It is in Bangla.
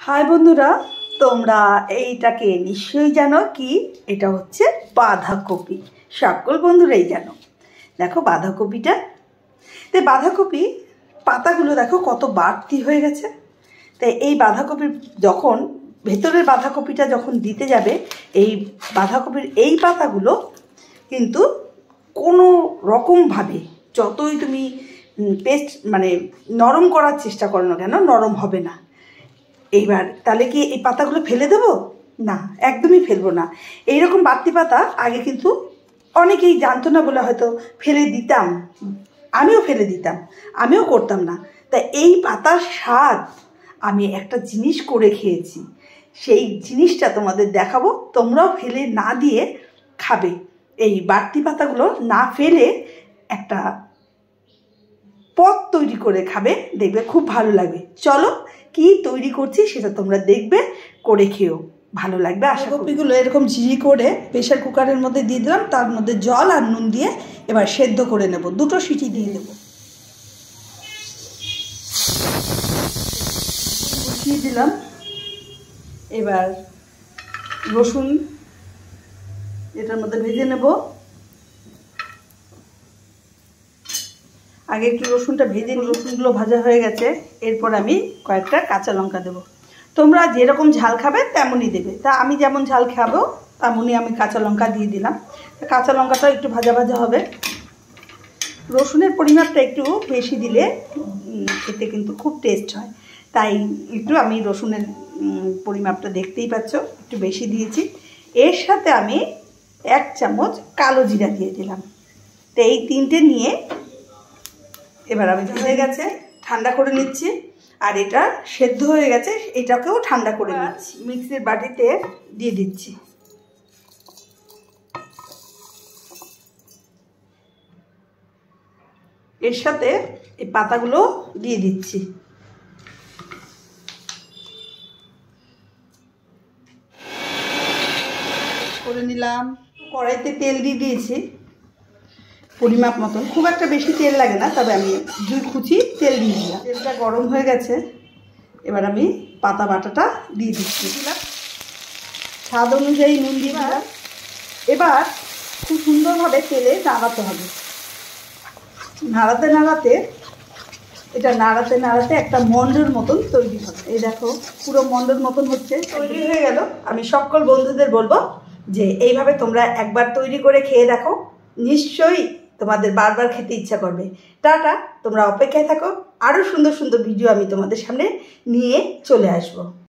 হাই বন্ধুরা, তোমরা এইটাকে নিশ্চয়ই জানো কি? এটা হচ্ছে বাঁধাকপি। সকল বন্ধুরাই জানো। দেখো বাঁধাকপিটা, তো বাঁধাকপি পাতাগুলো দেখো কত বাড়তি হয়ে গেছে। তাই এই বাঁধাকপির যখন ভেতরের বাঁধাকপিটা যখন দিতে যাবে, এই বাঁধাকপির এই পাতাগুলো কিন্তু কোনো রকমভাবে যতই তুমি পেস্ট মানে নরম করার চেষ্টা করো না কেন, নরম হবে না। এইবার তাহলে কি এই পাতাগুলো ফেলে দেবো? না, একদমই ফেলবো না। এইরকম বাড়তি পাতা আগে কিন্তু অনেকেই জানতো না বলে হয়তো ফেলে দিতাম, আমিও ফেলে দিতাম, আমিও করতাম না। তা এই পাতার স্বাদ আমি একটা জিনিস করে খেয়েছি, সেই জিনিসটা তোমাদের দেখাবো। তোমরাও ফেলে না দিয়ে খাবে, এই বাড়তি পাতাগুলো না ফেলে একটা পদ তৈরি করে খাবে, দেখবে খুব ভালো লাগবে। চলো কি তৈরি করছি সেটা তোমরা দেখবে, করে খেও, ভালো লাগবে। বাঁধাকপিগুলো এরকম ঝিরি করে প্রেশার কুকারের মধ্যে দিয়ে দিলাম, তার মধ্যে জল আর নুন দিয়ে এবার সেদ্ধ করে নেব। 2টো সিটি দিয়ে দেবো। বসিয়ে দিলাম। এবার রসুন এটার মধ্যে ভেজে নেব। আগে একটু রসুনটা ভেজে নিই। রসুনগুলো ভাজা হয়ে গেছে, এরপর আমি কয়েকটা কাঁচা লঙ্কা দেবো। তোমরা যেরকম ঝাল খাবে তেমনই দেবে। তা আমি যেমন ঝাল খাবো তেমনই আমি কাঁচা লঙ্কা দিয়ে দিলাম। কাঁচা লঙ্কাটাও একটু ভাজা ভাজা হবে। রসুনের পরিমাণটা একটু বেশি দিলে খেতে কিন্তু খুব টেস্ট হয়, তাই একটু আমি রসুনের পরিমাপটা দেখতেই পাচ্ছ, একটু বেশি দিয়েছি। এর সাথে আমি 1 চামচ কালো জিরা দিয়ে দিলাম। তো এই 3টে নিয়ে এবার আমি হয়ে গেছে ঠান্ডা করে নিচ্ছি। আর এটা সেদ্ধ হয়ে গেছে, এটাকেও ঠান্ডা করে নিচ্ছি। মিক্সির বাটিতে দিয়ে দিচ্ছি। এর সাথে এই পাতাগুলো দিয়ে দিচ্ছি। করে নিলাম। কড়াইতে তেল দিয়ে দিয়েছি পরিমাপ মতন, খুব একটা বেশি তেল লাগে না, তবে আমি 2 কুচি তেল দিয়ে দিলাম। তেলটা গরম হয়ে গেছে, এবার আমি পাতা বাটাটা দিয়ে দিচ্ছি। স্বাদ অনুযায়ী নুন দিয়ে দিলাম। এবার খুব সুন্দরভাবে তেলে নাড়াতে হবে। নাড়াতে নাড়াতে একটা মন্ডের মতন তৈরি হবে। এই দেখো পুরো মন্ডের মতন হচ্ছে, তৈরি হয়ে গেল। আমি সকল বন্ধুদের বলবো যে এইভাবে তোমরা একবার তৈরি করে খেয়ে দেখো, নিশ্চয়ই তোমাদের বারবার খেতে ইচ্ছা করবে। টাটা, তোমরা অপেক্ষায় থাকো, আরও সুন্দর সুন্দর ভিডিও আমি তোমাদের সামনে নিয়ে চলে আসবো।